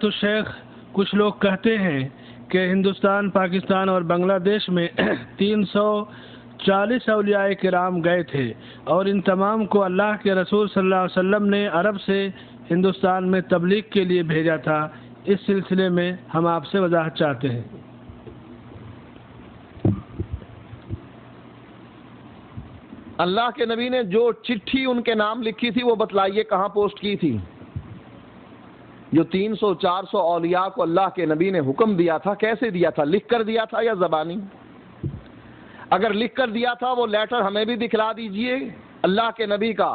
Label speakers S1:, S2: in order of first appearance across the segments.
S1: تو شیخ کچھ لوگ کہتے ہیں کہ ہندوستان، پاکستان اور بنگلہ دیش میں 340 اولیاء کرام گئے تھے اور ان تمام کو اللہ کے رسول صلی اللہ علیہ وسلم نے عرب سے ہندوستان میں تبلیغ کے لیے بھیجا تھا۔ اس سلسلے میں ہم آپ سے وضاحت چاہتے ہیں۔
S2: اللہ کے نبی نے جو چٹھی ان کے نام لکھی تھی وہ بتلائیے کہاں پوسٹ کی تھی؟ جو 300-400 اولیاء کو اللہ کے نبی نے حکم دیا تھا، کیسے دیا تھا؟ لکھ کر دیا تھا یا زبانی؟ اگر لکھ کر دیا تھا وہ لیٹر ہمیں بھی دکھلا دیجئے اللہ کے نبی کا،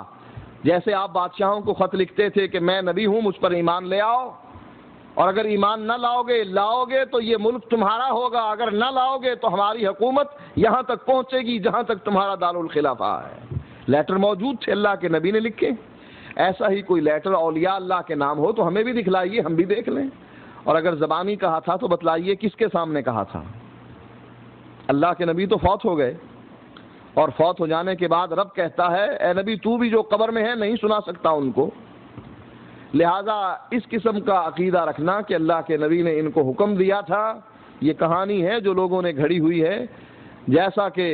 S2: جیسے آپ بادشاہوں کو خط لکھتے تھے کہ میں نبی ہوں، مجھ پر ایمان لے آؤ، اور اگر ایمان نہ لاؤ گے تو یہ ملک تمہارا ہوگا، اگر نہ لاؤ گے تو ہماری حکومت یہاں تک پہنچے گی جہاں تک تمہارا دارالخلافہ ہے۔ لیٹر موجود تھے، اللہ کے نبی نے لکھے۔ ایسا ہی کوئی لیٹر اولیاء اللہ کے نام ہو تو ہمیں بھی دکھلائیے، ہم بھی دیکھ لیں۔ اور اگر زبانی کہا تھا تو بتلائیے کس کے سامنے کہا تھا؟ اللہ کے نبی تو فوت ہو گئے، اور فوت ہو جانے کے بعد رب کہتا ہے اے نبی تو بھی جو قبر میں ہے نہیں سنا سکتا ان کو۔ لہذا اس قسم کا عقیدہ رکھنا کہ اللہ کے نبی نے ان کو حکم دیا تھا، یہ کہانی ہے جو لوگوں نے گھڑی ہوئی ہے۔ جیسا کہ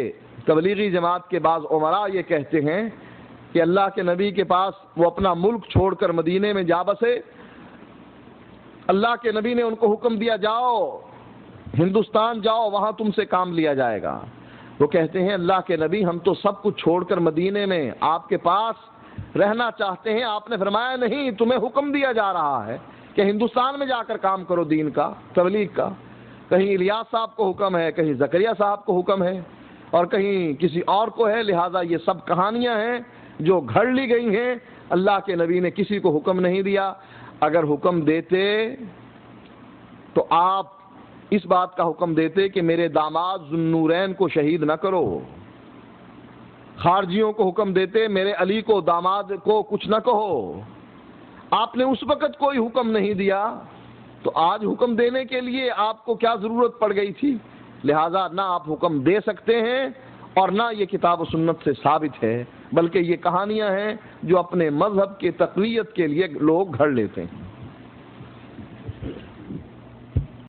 S2: تبلیغی جماعت کے بعض عمراء یہ کہتے ہیں کہ اللہ کے نبی کے پاس وہ اپنا ملک چھوڑ کر مدینے میں جا بسے، اللہ کے نبی نے ان کو حکم دیا جاؤ ہندوستان جاؤ، وہاں تم سے کام لیا جائے گا۔ وہ کہتے ہیں اللہ کے نبی ہم تو سب کچھ چھوڑ کر مدینے میں آپ کے پاس رہنا چاہتے ہیں، آپ نے فرمایا نہیں، تمہیں حکم دیا جا رہا ہے کہ ہندوستان میں جا کر کام کرو دین کا، تبلیغ کا۔ کہیں الیاس صاحب کو حکم ہے، کہیں زکریہ صاحب کو حکم ہے، اور کہیں کسی اور کو ہے۔ لہٰذا یہ سب کہانیاں ہیں جو گھڑ لی گئی ہیں، اللہ کے نبی نے کسی کو حکم نہیں دیا۔ اگر حکم دیتے تو آپ اس بات کا حکم دیتے کہ میرے داماد ذو النورین کو شہید نہ کرو، خارجیوں کو حکم دیتے میرے علی کو داماد کو کچھ نہ کہو۔ آپ نے اس وقت کوئی حکم نہیں دیا تو آج حکم دینے کے لیے آپ کو کیا ضرورت پڑ گئی تھی؟ لہٰذا نہ آپ حکم دے سکتے ہیں اور نہ یہ کتاب و سنت سے ثابت ہے، بلکہ یہ کہانیاں ہیں جو اپنے مذہب کی تقویت کے لیے لوگ گھڑ لیتے ہیں۔